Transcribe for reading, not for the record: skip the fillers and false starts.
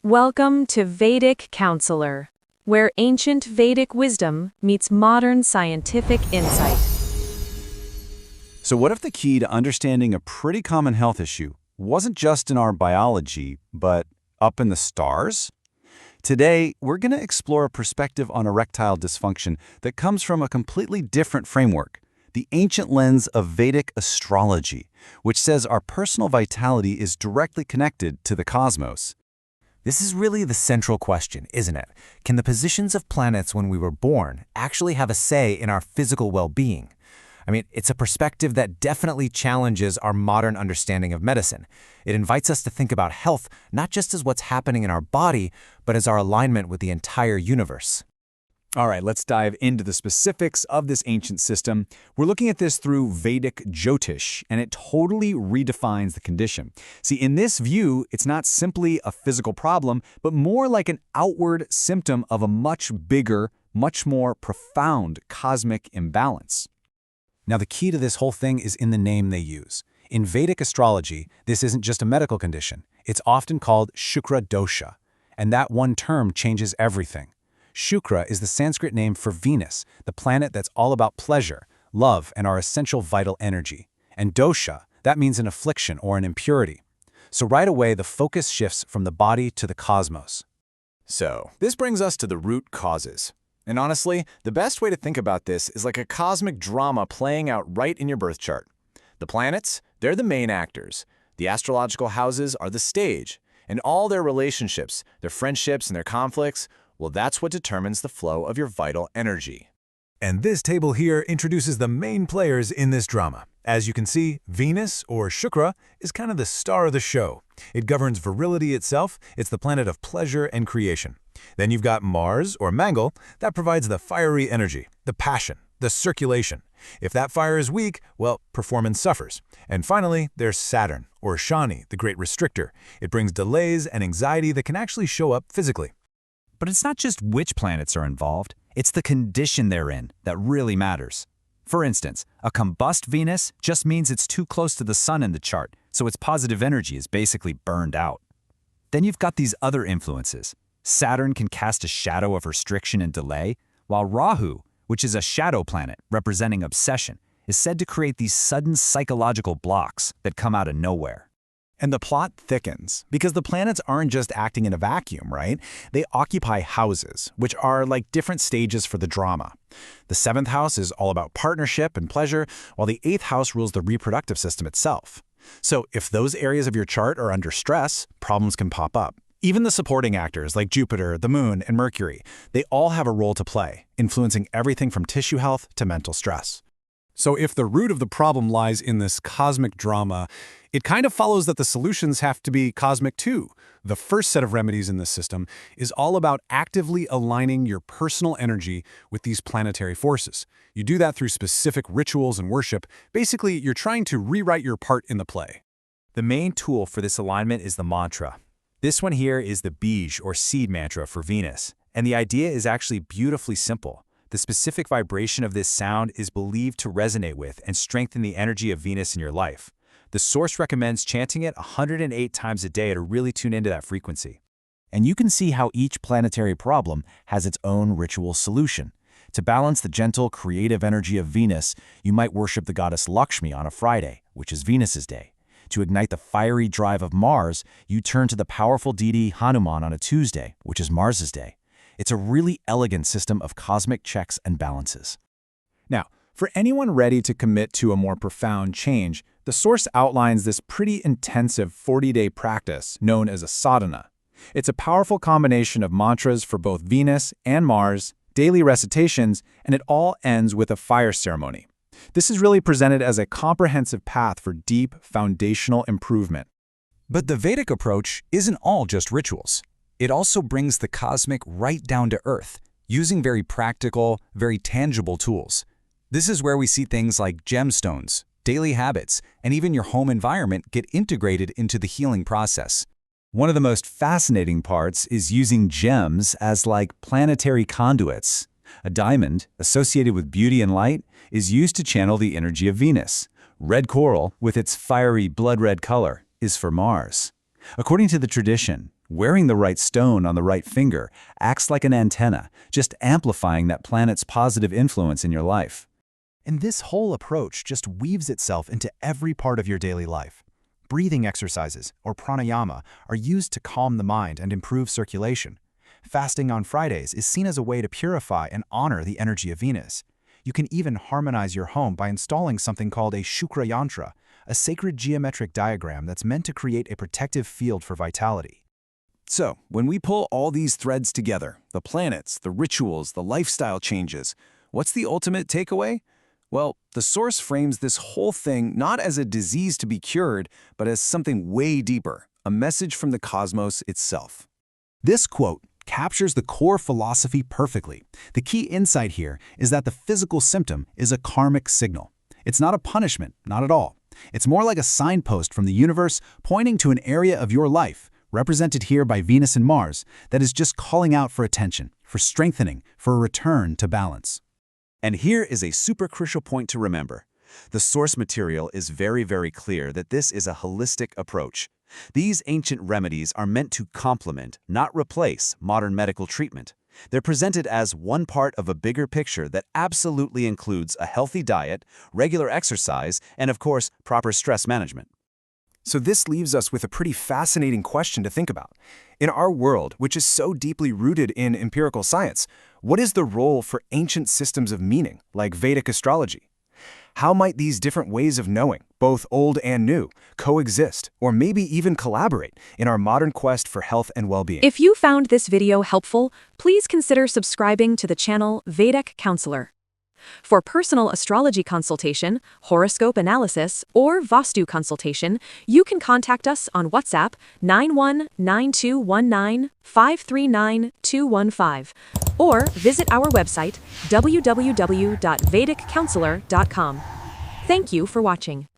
Welcome to Vedic Counsellor, where ancient Vedic wisdom meets modern scientific insight. So what if the key to understanding a pretty common health issue wasn't just in our biology, but up in the stars? Today, we're going to explore a perspective on erectile dysfunction that comes from a completely different framework, the ancient lens of Vedic astrology, which says our personal vitality is directly connected to the cosmos. This is really the central question, isn't it? Can the positions of planets when we were born actually have a say in our physical well-being? I mean, it's a perspective that definitely challenges our modern understanding of medicine. It invites us to think about health not just as what's happening in our body, but as our alignment with the entire universe. All right, let's dive into the specifics of this ancient system. We're looking at this through Vedic Jyotish, and it totally redefines the condition. See, in this view, it's not simply a physical problem, but more like an outward symptom of a much bigger, much more profound cosmic imbalance. Now, the key to this whole thing is in the name they use. In Vedic astrology, this isn't just a medical condition. It's often called Shukra dosha, and that one term changes everything. Shukra is the Sanskrit name for Venus, the planet that's all about pleasure, love, and our essential vital energy. And dosha, that means an affliction or an impurity. So right away, the focus shifts from the body to the cosmos. So, this brings us to the root causes. And honestly, the best way to think about this is like a cosmic drama playing out right in your birth chart. The planets, they're the main actors. The astrological houses are the stage. And all their relationships, their friendships, and their conflicts, well, that's what determines the flow of your vital energy. And this table here introduces the main players in this drama. As you can see, Venus, or Shukra, is kind of the star of the show. It governs virility itself. It's the planet of pleasure and creation. Then you've got Mars, or Mangal, that provides the fiery energy, the passion, the circulation. If that fire is weak, well, performance suffers. And finally, there's Saturn, or Shani, the great restrictor. It brings delays and anxiety that can actually show up physically. But it's not just which planets are involved, it's the condition they're in that really matters. For instance, a combust Venus just means it's too close to the sun in the chart, so its positive energy is basically burned out. Then you've got these other influences. Saturn can cast a shadow of restriction and delay, while Rahu, which is a shadow planet representing obsession, is said to create these sudden psychological blocks that come out of nowhere. And the plot thickens, because the planets aren't just acting in a vacuum, right? They occupy houses, which are like different stages for the drama. The 7th house is all about partnership and pleasure, while the 8th house rules the reproductive system itself. So if those areas of your chart are under stress, problems can pop up. Even the supporting actors like Jupiter, the Moon, and Mercury, they all have a role to play, influencing everything from tissue health to mental stress. So if the root of the problem lies in this cosmic drama, it kind of follows that the solutions have to be cosmic too. The first set of remedies in this system is all about actively aligning your personal energy with these planetary forces. You do that through specific rituals and worship. Basically, you're trying to rewrite your part in the play. The main tool for this alignment is the mantra. This one here is the Bij, or seed mantra for Venus. And the idea is actually beautifully simple. The specific vibration of this sound is believed to resonate with and strengthen the energy of Venus in your life. The source recommends chanting it 108 times a day to really tune into that frequency. And you can see how each planetary problem has its own ritual solution. To balance the gentle, creative energy of Venus, you might worship the goddess Lakshmi on a Friday, which is Venus's day. To ignite the fiery drive of Mars, you turn to the powerful deity Hanuman on a Tuesday, which is Mars's day. It's a really elegant system of cosmic checks and balances. Now, for anyone ready to commit to a more profound change, the source outlines this pretty intensive 40-day practice known as a sadhana. It's a powerful combination of mantras for both Venus and Mars, daily recitations, and it all ends with a fire ceremony. This is really presented as a comprehensive path for deep, foundational improvement. But the Vedic approach isn't all just rituals. It also brings the cosmic right down to earth, using very practical, very tangible tools. This is where we see things like gemstones, daily habits, and even your home environment get integrated into the healing process. One of the most fascinating parts is using gems as like planetary conduits. A diamond, associated with beauty and light, is used to channel the energy of Venus. Red coral, with its fiery blood red color, is for Mars. According to the tradition, Wearing the right stone on the right finger acts like an antenna, just amplifying that planet's positive influence in your life. And this whole approach just weaves itself into every part of your daily life. Breathing exercises, or pranayama, are used to calm the mind and improve circulation. Fasting on Fridays is seen as a way to purify and honor the energy of Venus. You can even harmonize your home by installing something called a Shukra yantra, a sacred geometric diagram that's meant to create a protective field for vitality. So, when we pull all these threads together, the planets, the rituals, the lifestyle changes, what's the ultimate takeaway? Well, the source frames this whole thing not as a disease to be cured, but as something way deeper, a message from the cosmos itself. This quote captures the core philosophy perfectly. The key insight here is that the physical symptom is a karmic signal. It's not a punishment, not at all. It's more like a signpost from the universe pointing to an area of your life, represented here by Venus and Mars, that is just calling out for attention, for strengthening, for a return to balance. And here is a super crucial point to remember. The source material is very, very clear that this is a holistic approach. These ancient remedies are meant to complement, not replace, modern medical treatment. They're presented as one part of a bigger picture that absolutely includes a healthy diet, regular exercise, and of course, proper stress management. So this leaves us with a pretty fascinating question to think about. In our world, which is so deeply rooted in empirical science, what is the role for ancient systems of meaning, like Vedic astrology? How might these different ways of knowing, both old and new, coexist, or maybe even collaborate in our modern quest for health and well-being? If you found this video helpful, please consider subscribing to the channel Vedic Counselor. For personal astrology consultation, horoscope analysis, or Vastu consultation, you can contact us on WhatsApp 919219539215 or visit our website www.vediccounselor.com. Thank you for watching.